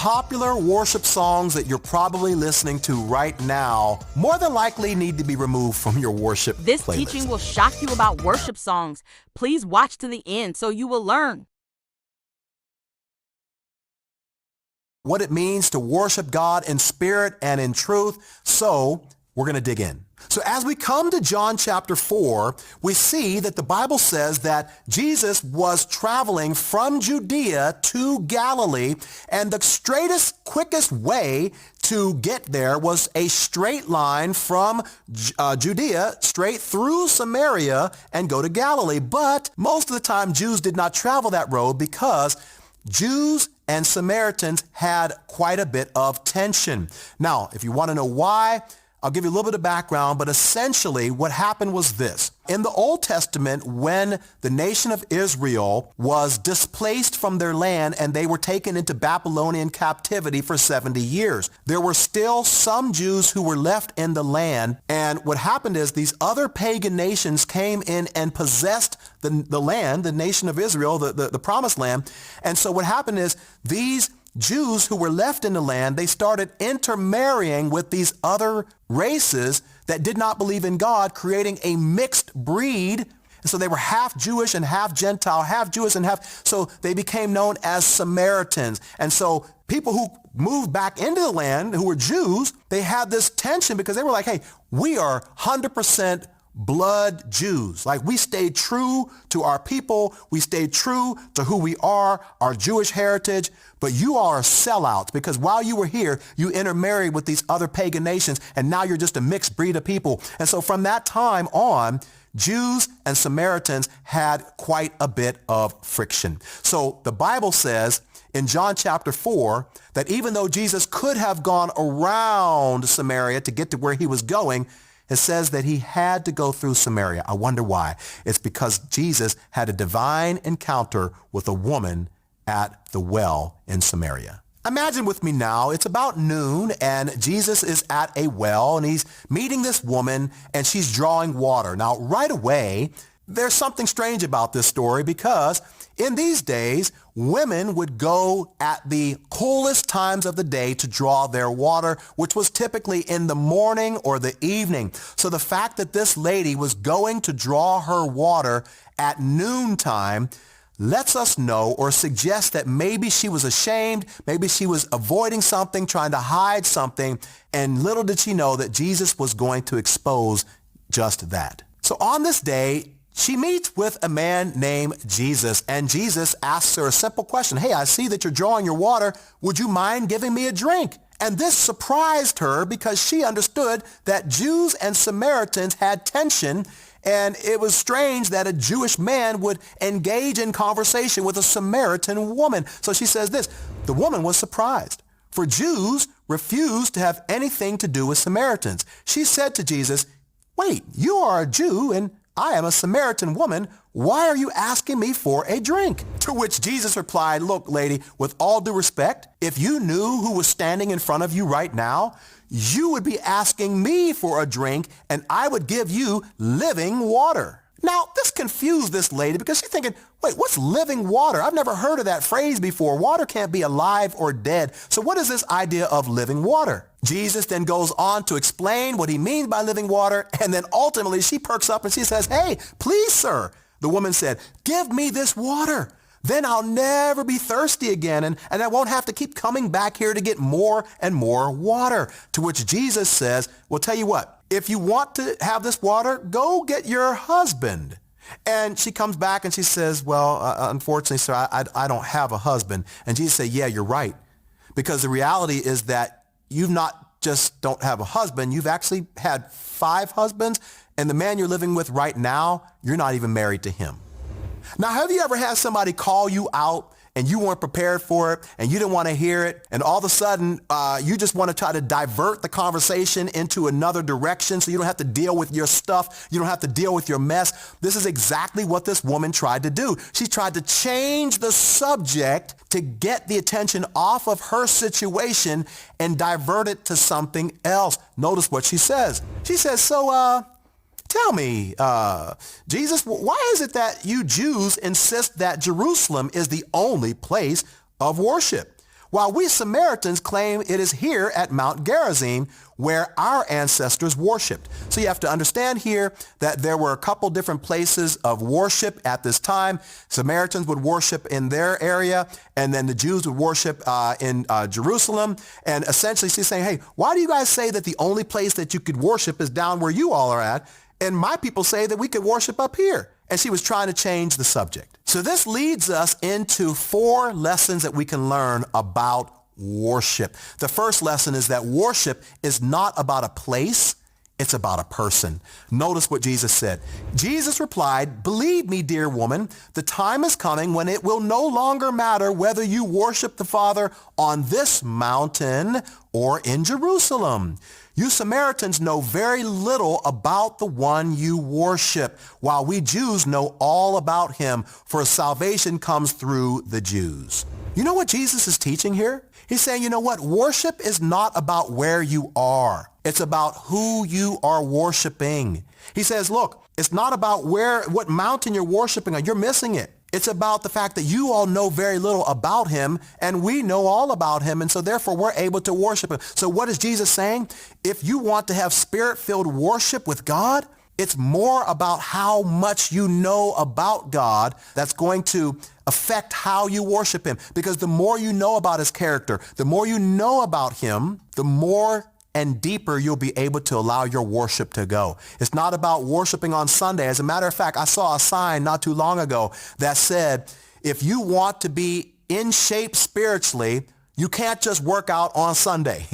popular worship songs that you're probably listening to right now more than likely need to be removed from your worship This playlist. teaching will shock you about worship songs. Please watch to the end so you will learn. What it means to worship God in spirit and in truth. So we're going to dig in. So as we come to John chapter 4, we see that the Bible says that Jesus was traveling from Judea to Galilee, and the straightest, quickest way to get there was a straight line from Judea straight through Samaria and go to Galilee. But most of the time, Jews did not travel that road because Jews and Samaritans had quite a bit of tension. Now, if you want to know why, I'll give you a little bit of background, but essentially what happened was this. In the Old Testament, when the nation of Israel was displaced from their land and they were taken into Babylonian captivity for 70 years, there were still some Jews who were left in the land. And what happened is these other pagan nations came in and possessed the land, the nation of Israel, the promised land. And so what happened is these Jews who were left in the land, they started intermarrying with these other races that did not believe in God, creating a mixed breed. And so they were half Jewish and half Gentile, half Jewish and half, so they became known as Samaritans. And so people who moved back into the land, who were Jews, they had this tension because they were like, hey, we are 100% blood Jews. Like, we stayed true to our people. We stayed true to who we are, our Jewish heritage. But you are sellouts because while you were here, you intermarried with these other pagan nations, and now you're just a mixed breed of people. And so from that time on, Jews and Samaritans had quite a bit of friction. So the Bible says in John chapter 4 that even though Jesus could have gone around Samaria to get to where he was going, it says that he had to go through Samaria. I wonder why. It's because Jesus had a divine encounter with a woman at the well in Samaria. Imagine with me now, it's about noon and Jesus is at a well and he's meeting this woman and she's drawing water. Now, right away, there's something strange about this story because in these days, women would go at the coolest times of the day to draw their water, which was typically in the morning or the evening. So the fact that this lady was going to draw her water at noontime lets us know or suggests that maybe she was ashamed, maybe she was avoiding something, trying to hide something, and little did she know that Jesus was going to expose just that. So on this day, she meets with a man named Jesus, and Jesus asks her a simple question. Hey, I see that you're drawing your water. Would you mind giving me a drink? And this surprised her because she understood that Jews and Samaritans had tension, and it was strange that a Jewish man would engage in conversation with a Samaritan woman. So she says this, the woman was surprised, for Jews refused to have anything to do with Samaritans. She said to Jesus, wait, you are a Jew and I am a Samaritan woman. Why are you asking me for a drink? To which Jesus replied, look, lady, with all due respect, if you knew who was standing in front of you right now, you would be asking me for a drink and I would give you living water. Now, this confused this lady because she's thinking, wait, what's living water? I've never heard of that phrase before. Water can't be alive or dead. So what is this idea of living water? Jesus then goes on to explain what he means by living water, and then ultimately she perks up and she says, hey, please, sir. The woman said, give me this water. Then I'll never be thirsty again, and I won't have to keep coming back here to get more and more water. To which Jesus says, well, tell you what, if you want to have this water, go get your husband. And she comes back and she says, well, unfortunately, sir, I don't have a husband. And Jesus said, yeah, you're right. Because the reality is that you've not just don't have a husband, you've actually had 5 husbands, and the man you're living with right now, you're not even married to him. Now, have you ever had somebody call you out and you weren't prepared for it and you didn't want to hear it, and all of a sudden you just want to try to divert the conversation into another direction so you don't have to deal with your stuff, you don't have to deal with your mess? This is exactly what this woman tried to do. She tried to change the subject to get the attention off of her situation and divert it to something else. Notice what she says. She says, so tell me, Jesus, why is it that you Jews insist that Jerusalem is the only place of worship, while we Samaritans claim it is here at Mount Gerizim where our ancestors worshiped. So you have to understand here that there were a couple different places of worship at this time. Samaritans would worship in their area, and then the Jews would worship in Jerusalem. And essentially she's saying, hey, why do you guys say that the only place that you could worship is down where you all are at? And my people say that we could worship up here. And she was trying to change the subject. So this leads us into 4 lessons that we can learn about worship. The first lesson is that worship is not about a place, it's about a person. Notice what Jesus said. Jesus replied, "Believe me, dear woman, the time is coming when it will no longer matter whether you worship the Father on this mountain or in Jerusalem. You Samaritans know very little about the one you worship, while we Jews know all about him, for salvation comes through the Jews." You know what Jesus is teaching here? He's saying, you know what? Worship is not about where you are. It's about who you are worshiping. He says, look, it's not about what mountain you're worshiping on. You're missing it. It's about the fact that you all know very little about him, and we know all about him, and so therefore we're able to worship him. So what is Jesus saying? If you want to have spirit-filled worship with God, it's more about how much you know about God that's going to affect how you worship him. Because the more you know about his character, the more you know about him, the more and deeper you'll be able to allow your worship to go. It's not about worshiping on Sunday. As a matter of fact, I saw a sign not too long ago that said, if you want to be in shape spiritually, you can't just work out on Sunday.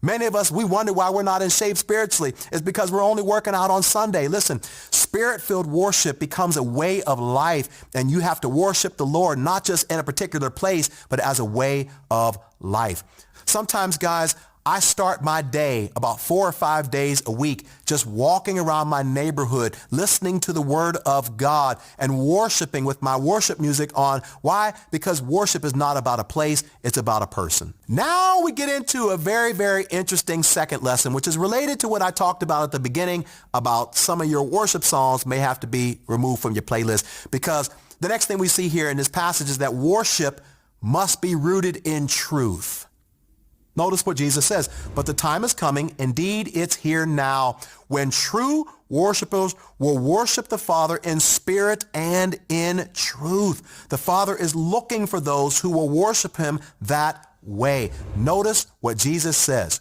Many of us, we wonder why we're not in shape spiritually. It's because we're only working out on Sunday. Listen, spirit-filled worship becomes a way of life, and you have to worship the Lord, not just in a particular place, but as a way of life. Sometimes, guys, I start my day about 4 or 5 days a week just walking around my neighborhood, listening to the word of God and worshiping with my worship music on. Why? Because worship is not about a place, it's about a person. Now we get into a very, very interesting second lesson, which is related to what I talked about at the beginning about some of your worship songs may have to be removed from your playlist, because the next thing we see here in this passage is that worship must be rooted in truth. Notice what Jesus says, but the time is coming, indeed it's here now, when true worshipers will worship the Father in spirit and in truth. The Father is looking for those who will worship him that way. Notice what Jesus says.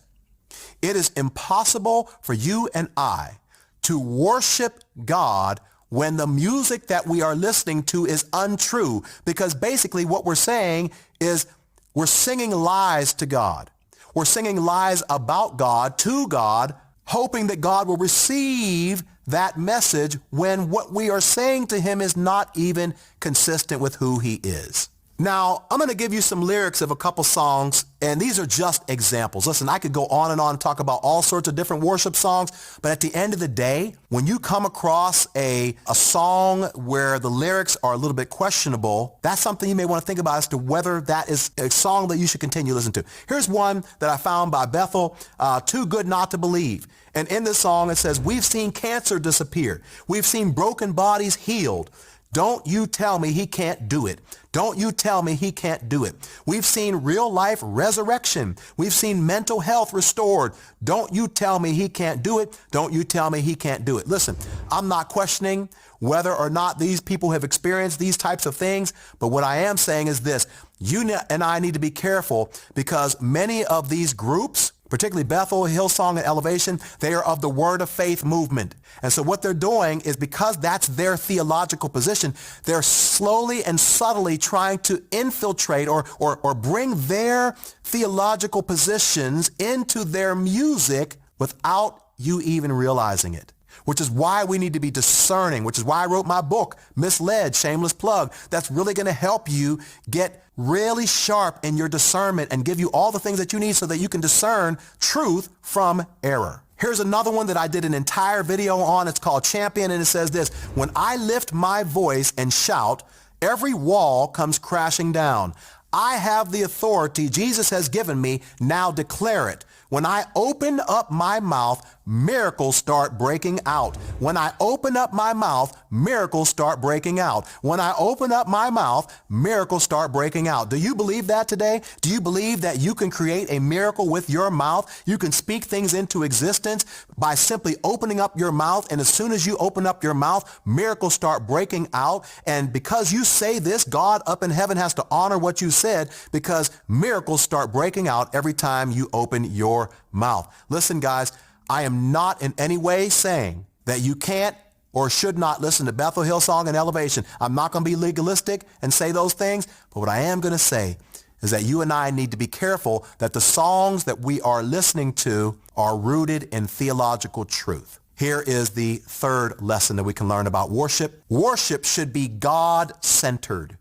It is impossible for you and I to worship God when the music that we are listening to is untrue, because basically what we're saying is we're singing lies to God. We're singing lies about God to God, hoping that God will receive that message when what we are saying to him is not even consistent with who he is. Now, I'm going to give you some lyrics of a couple songs, and these are just examples. Listen, I could go on and talk about all sorts of different worship songs, but at the end of the day, when you come across a song where the lyrics are a little bit questionable, that's something you may want to think about as to whether that is a song that you should continue to listen to. Here's one that I found by Bethel, Too Good Not to Believe. And in this song, it says, we've seen cancer disappear. We've seen broken bodies healed. Don't you tell me he can't do it. Don't you tell me he can't do it. We've seen real life resurrection. We've seen mental health restored. Don't you tell me he can't do it. Don't you tell me he can't do it. Listen, I'm not questioning whether or not these people have experienced these types of things, but what I am saying is this. You and I need to be careful, because many of these groups, particularly Bethel, Hillsong, and Elevation, they are of the Word of Faith movement. And so what they're doing is, because that's their theological position, they're slowly and subtly trying to infiltrate or bring their theological positions into their music without you even realizing it. Which is why we need to be discerning, which is why I wrote my book, Misled, Shameless Plug. That's really going to help you get really sharp in your discernment and give you all the things that you need so that you can discern truth from error. Here's another one that I did an entire video on. It's called Champion, and it says this: when I lift my voice and shout, every wall comes crashing down. I have the authority Jesus has given me. Now declare it. When I open up my mouth, miracles start breaking out. When I open up my mouth, miracles start breaking out. When I open up my mouth, miracles start breaking out. Do you believe that today? Do you believe that you can create a miracle with your mouth? You can speak things into existence by simply opening up your mouth. And as soon as you open up your mouth, miracles start breaking out. And because you say this, God up in heaven has to honor what you said, because miracles start breaking out every time you open your mouth. Listen, guys, I am not in any way saying that you can't or should not listen to Bethel Hillsong and Elevation. I'm not going to be legalistic and say those things, but what I am going to say is that you and I need to be careful that the songs that we are listening to are rooted in theological truth. Here is the third lesson that we can learn about worship. Worship should be God-centered.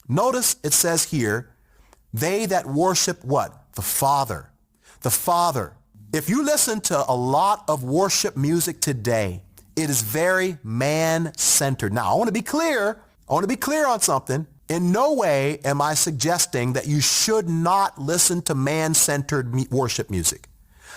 Notice it says here, they that worship what? The Father. The Father. If you listen to a lot of worship music today, it is very man-centered. Now, I want to be clear on something. In no way am I suggesting that you should not listen to man-centered worship music.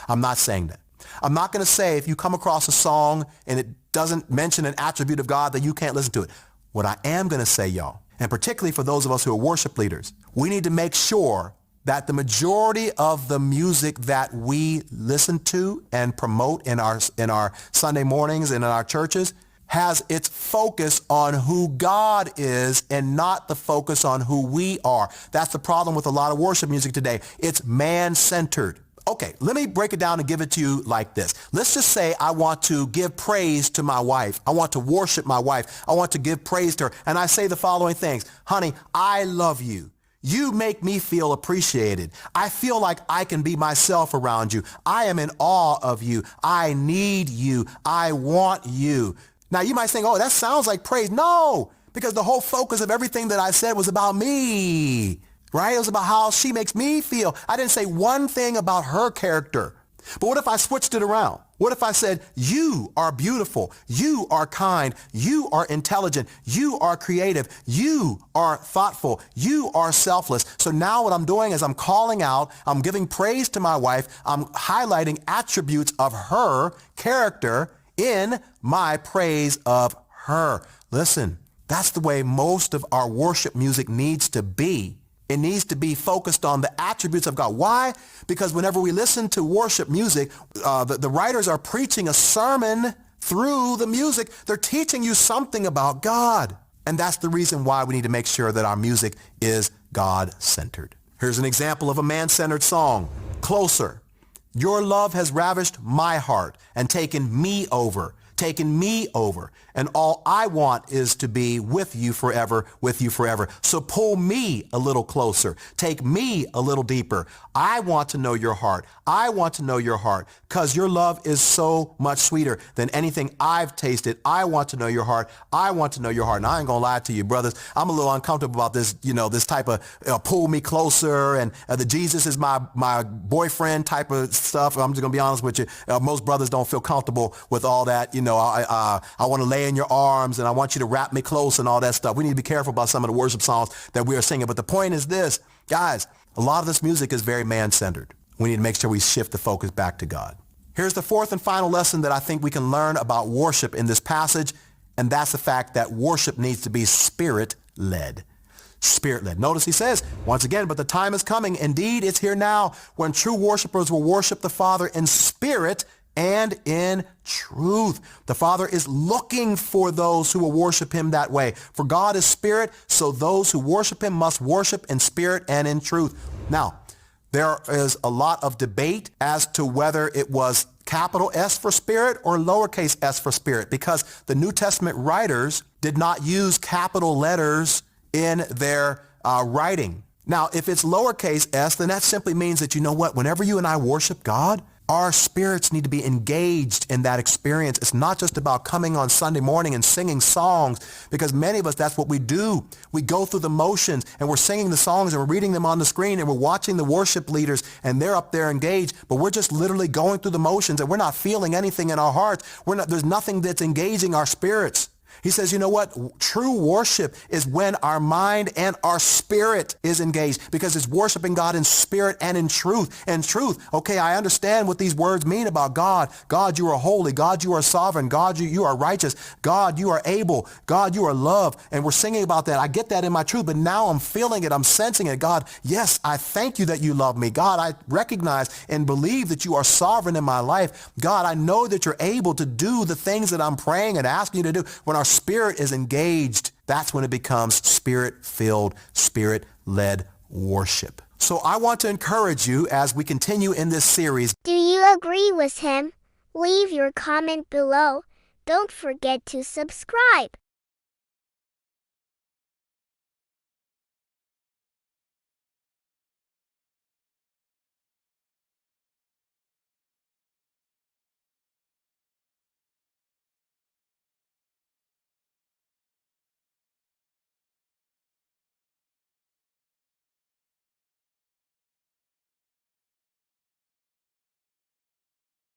I'm not saying that. I'm not going to say if you come across a song and it doesn't mention an attribute of God that you can't listen to it. What I am going to say, y'all, and particularly for those of us who are worship leaders, we need to make sure that the majority of the music that we listen to and promote in our Sunday mornings and in our churches has its focus on who God is and not the focus on who we are. That's the problem with a lot of worship music today. It's man-centered. Okay, let me break it down and give it to you like this. Let's just say I want to give praise to my wife. I want to worship my wife. I want to give praise to her. And I say the following things. Honey, I love you. You make me feel appreciated. I feel like I can be myself around you. I am in awe of you. I need you. I want you. Now you might think, oh, that sounds like praise. No, because the whole focus of everything that I said was about me, right? It was about how she makes me feel. I didn't say one thing about her character. But what if I switched it around? What if I said, you are beautiful, you are kind, you are intelligent, you are creative, you are thoughtful, you are selfless. So now what I'm doing is I'm calling out, I'm giving praise to my wife, I'm highlighting attributes of her character in my praise of her. Listen, that's the way most of our worship music needs to be. It needs to be focused on the attributes of God. Why? Because whenever we listen to worship music, the writers are preaching a sermon through the music. They're teaching you something about God. And that's the reason why we need to make sure that our music is God-centered. Here's an example of a man-centered song. Closer. Your love has ravished my heart and taken me over. And all I want is to be with you forever. So pull me a little closer. Take me a little deeper. I want to know your heart. Because your love is so much sweeter than anything I've tasted. I want to know your heart. And I ain't gonna lie to you, brothers. I'm a little uncomfortable about this, this type of pull me closer and the Jesus is my boyfriend type of stuff. I'm just gonna be honest with you. Most brothers don't feel comfortable with all that. I want to lay in your arms and I want you to wrap me close and all that stuff. We need to be careful about some of the worship songs that we are singing. But the point is this, guys, a lot of this music is very man-centered. We need to make sure we shift the focus back to God. Here's the fourth and final lesson that I think we can learn about worship in this passage, and that's the fact that worship needs to be spirit-led. Spirit-led. Notice he says, once again, but the time is coming. Indeed, it's here now when true worshipers will worship the Father in spirit and in truth. The Father is looking for those who will worship him that way. For God is spirit, so those who worship him must worship in spirit and in truth. Now, there is a lot of debate as to whether it was capital S for spirit or lowercase s for spirit, because the New Testament writers did not use capital letters in their writing. Now, if it's lowercase s, then that simply means that, whenever you and I worship God, our spirits need to be engaged in that experience. It's not just about coming on Sunday morning and singing songs, because many of us, that's what we do. We go through the motions and we're singing the songs and we're reading them on the screen and we're watching the worship leaders and they're up there engaged, but we're just literally going through the motions and we're not feeling anything in our hearts. There's nothing that's engaging our spirits. He says, you know what? True worship is when our mind and our spirit is engaged, because it's worshiping God in spirit and in truth. And truth, okay, I understand what these words mean about God. God, you are holy. God, you are sovereign. God, you are righteous. God, you are able. God, you are love. And we're singing about that. I get that in my truth, but now I'm feeling it. I'm sensing it. God, yes, I thank you that you love me. God, I recognize and believe that you are sovereign in my life. God, I know that you're able to do the things that I'm praying and asking you to do. When our spirit is engaged, that's when it becomes spirit-filled, spirit-led worship. So I want to encourage you as we continue in this series. Do you agree with him? Leave your comment below. Don't forget to subscribe.